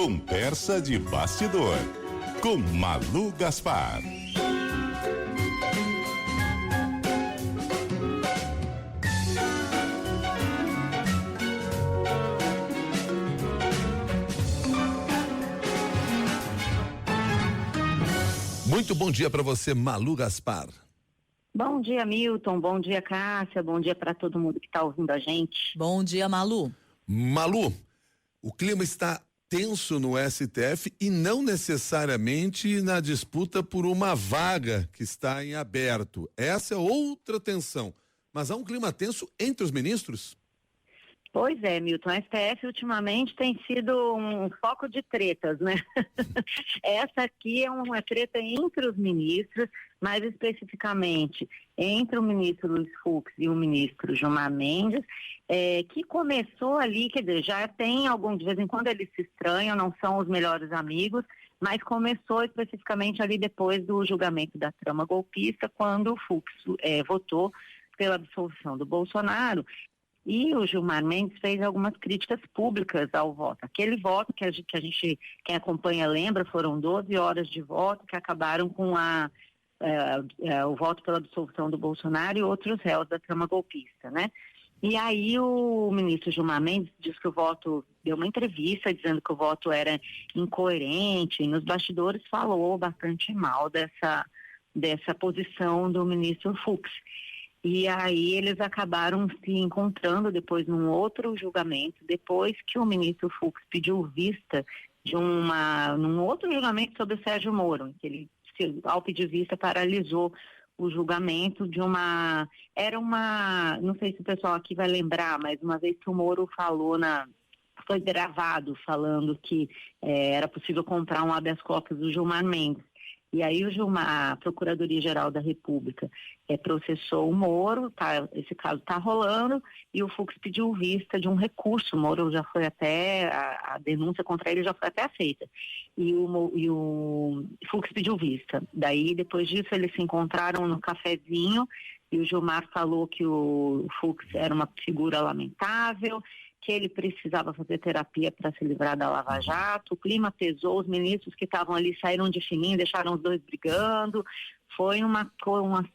Conversa de bastidor com Malu Gaspar. Muito bom dia para você, Malu Gaspar. Bom dia, Milton. Bom dia, Cássia. Bom dia para todo mundo que está ouvindo a gente. Bom dia, Malu. Malu, o clima está tenso no STF e não necessariamente na disputa por uma vaga que está em aberto. Essa é outra tensão. Mas há um clima tenso entre os ministros? Pois é, Milton. A STF ultimamente tem sido um foco de tretas, né? Essa aqui é uma treta entre os ministros, mais especificamente entre o ministro Luiz Fux e o ministro Gilmar Mendes, que começou ali, quer dizer, já tem algum, de vez em quando eles se estranham, não são os melhores amigos, mas começou especificamente ali depois do julgamento da trama golpista, quando o Fux votou pela absolvição do Bolsonaro. E o Gilmar Mendes fez algumas críticas públicas ao voto. Aquele voto que a gente, quem acompanha lembra, foram 12 horas de voto que acabaram com o voto pela absolvição do Bolsonaro e outros réus da trama golpista, né? E aí o ministro Gilmar Mendes disse que o voto, deu uma entrevista dizendo que o voto era incoerente, e nos bastidores falou bastante mal dessa posição do ministro Fux. E aí eles acabaram se encontrando depois num outro julgamento, depois que o ministro Fux pediu vista de num outro julgamento sobre o Sérgio Moro, em que ele, ao pedir vista, paralisou o julgamento de não sei se o pessoal aqui vai lembrar, mas uma vez que o Moro falou foi gravado falando que era possível comprar um habeas corpus do Gilmar Mendes. E aí a Procuradoria-Geral da República processou o Moro, esse caso está rolando, e o Fux pediu vista de um recurso. O Moro já foi a denúncia contra ele já foi até aceita. E o Fux pediu vista. Daí, depois disso, eles se encontraram no cafezinho, e o Gilmar falou que o Fux era uma figura lamentável, que ele precisava fazer terapia para se livrar da Lava Jato. O clima pesou, os ministros que estavam ali saíram de fininho, deixaram os dois brigando. Foi uma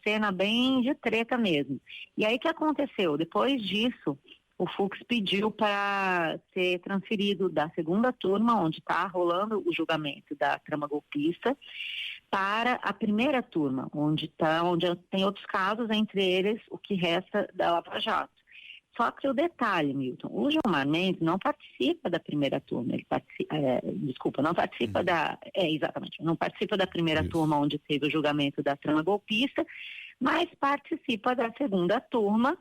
cena bem de treta mesmo. E aí o que aconteceu? Depois disso, o Fux pediu para ser transferido da segunda turma, onde está rolando o julgamento da trama golpista, para a primeira turma, onde tem outros casos, entre eles o que resta da Lava Jato. Só que o detalhe, Milton, o Gilmar Mendes não participa da primeira turma, não participa da primeira turma onde teve o julgamento da trama golpista, mas participa da segunda turma,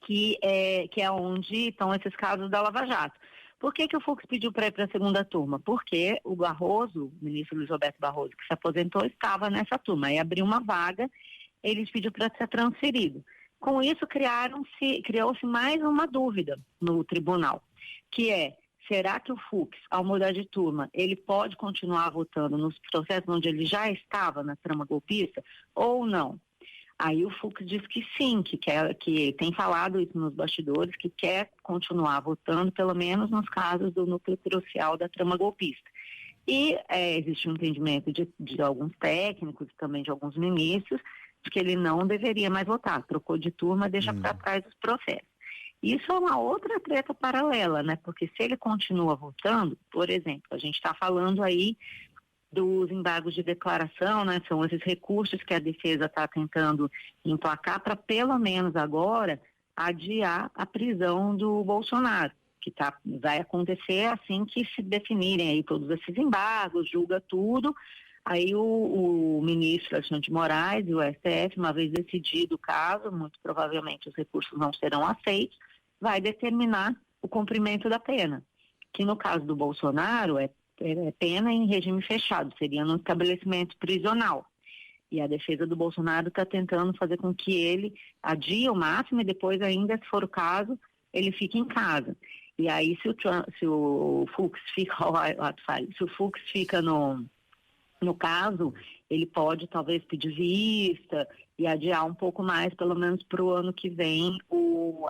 que é onde estão esses casos da Lava Jato. Por que o Fux pediu para ir para a segunda turma? Porque o ministro Luiz Roberto Barroso, que se aposentou, estava nessa turma, e abriu uma vaga, ele pediu para ser transferido. Com isso, criou-se mais uma dúvida no tribunal, que será que o Fux, ao mudar de turma, ele pode continuar votando nos processos onde ele já estava na trama golpista ou não? Aí o Fux diz que sim, que tem falado isso nos bastidores, que quer continuar votando, pelo menos nos casos do núcleo crucial da trama golpista. E existe um entendimento de alguns técnicos, também de alguns ministros, de que ele não deveria mais votar, trocou de turma, deixa para trás os processos. Isso é uma outra treta paralela, né? Porque se ele continua votando, por exemplo, a gente está falando aí dos embargos de declaração, né? São esses recursos que a defesa está tentando emplacar para, pelo menos agora, adiar a prisão do Bolsonaro, que vai acontecer assim que se definirem aí todos esses embargos, julga tudo. Aí o ministro Alexandre de Moraes e o STF, uma vez decidido o caso, muito provavelmente os recursos não serão aceitos, vai determinar o cumprimento da pena, que no caso do Bolsonaro é pena em regime fechado, seria no estabelecimento prisional. E a defesa do Bolsonaro está tentando fazer com que ele adie o máximo e depois ainda, se for o caso, ele fique em casa. E aí se o Fux fica no caso, ele pode talvez pedir vista e adiar um pouco mais, pelo menos para o ano que vem,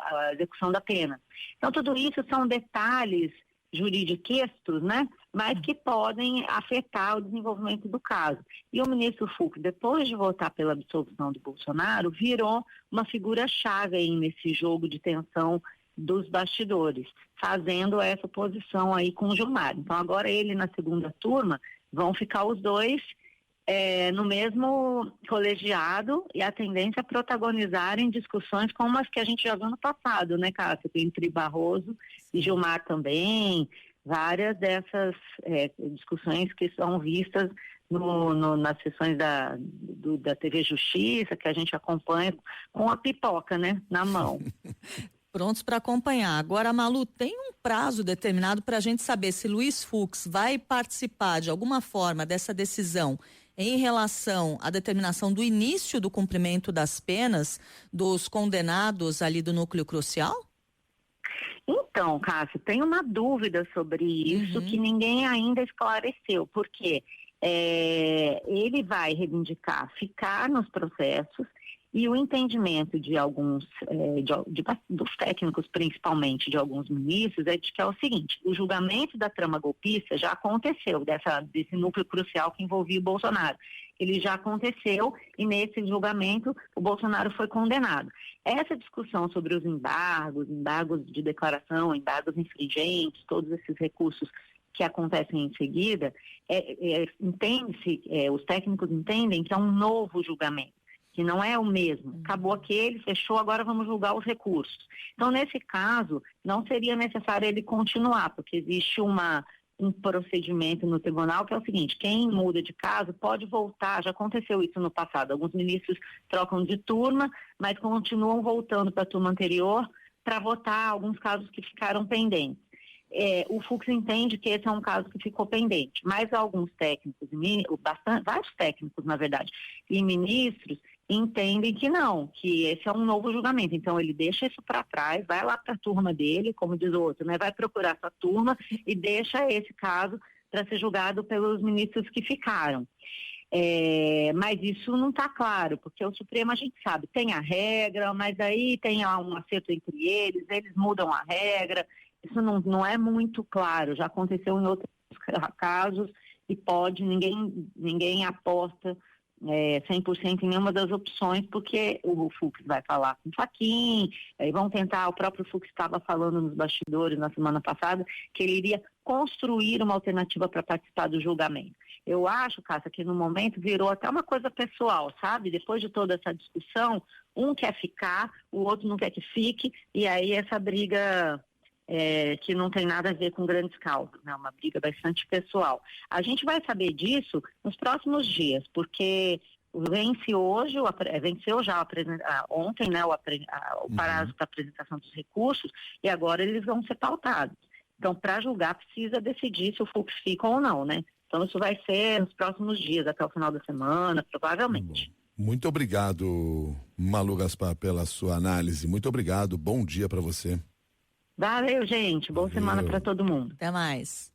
a execução da pena. Então, tudo isso são detalhes juridiquestos, né? mas que podem afetar o desenvolvimento do caso. E o ministro Fux, depois de votar pela absolvição do Bolsonaro, virou uma figura-chave aí nesse jogo de tensão dos bastidores, fazendo essa posição aí com o Gilmar. Então agora ele na segunda turma vão ficar os dois no mesmo colegiado, e a tendência é protagonizarem discussões como as que a gente já viu no passado, né, Cássia? Entre Barroso e Gilmar também, várias dessas discussões que são vistas nas sessões da TV Justiça, que a gente acompanha com a pipoca, né, na mão. Prontos para acompanhar. Agora, Malu, tem um prazo determinado para a gente saber se Luiz Fux vai participar de alguma forma dessa decisão em relação à determinação do início do cumprimento das penas dos condenados ali do núcleo crucial? Então, Cássio, tem uma dúvida sobre isso que ninguém ainda esclareceu, porque ele vai reivindicar ficar nos processos, e o entendimento de alguns, dos técnicos, principalmente de alguns ministros, é de que é o seguinte: o julgamento da trama golpista já aconteceu, desse núcleo crucial que envolvia o Bolsonaro. Ele já aconteceu e nesse julgamento o Bolsonaro foi condenado. Essa discussão sobre os embargos de declaração, embargos infringentes, todos esses recursos que acontecem em seguida, os técnicos entendem que é um novo julgamento, que não é o mesmo. Acabou aquele, fechou, agora vamos julgar os recursos. Então, nesse caso, não seria necessário ele continuar, porque existe um procedimento no tribunal que é o seguinte: quem muda de caso pode voltar, já aconteceu isso no passado, alguns ministros trocam de turma, mas continuam voltando para a turma anterior para votar alguns casos que ficaram pendentes. O Fux entende que esse é um caso que ficou pendente, mas alguns técnicos, vários técnicos, na verdade, e ministros entendem que não, que esse é um novo julgamento. Então ele deixa isso para trás, vai lá para a turma dele, como diz o outro, né? Vai procurar sua turma e deixa esse caso para ser julgado pelos ministros que ficaram. Mas isso não está claro, porque o Supremo, a gente sabe, tem a regra, mas aí tem um acerto entre eles mudam a regra. Isso não é muito claro, já aconteceu em outros casos e ninguém aposta 100% em nenhuma das opções, porque o Fux vai falar com o Fachin, aí vão tentar, o próprio Fux estava falando nos bastidores na semana passada, que ele iria construir uma alternativa para participar do julgamento. Eu acho, Cássia, que no momento virou até uma coisa pessoal, sabe? Depois de toda essa discussão, um quer ficar, o outro não quer que fique, e aí essa briga que não tem nada a ver com grandes causas, né? Uma briga bastante pessoal. A gente vai saber disso nos próximos dias, porque venceu já ontem, né, o prazo para apresentação dos recursos, e agora eles vão ser pautados. Então, para julgar, precisa decidir se o Fux fica ou não, né? Então, isso vai ser nos próximos dias, até o final da semana, provavelmente. Muito obrigado, Malu Gaspar, pela sua análise. Muito obrigado, bom dia para você. Valeu, gente. Boa semana para todo mundo. Até mais.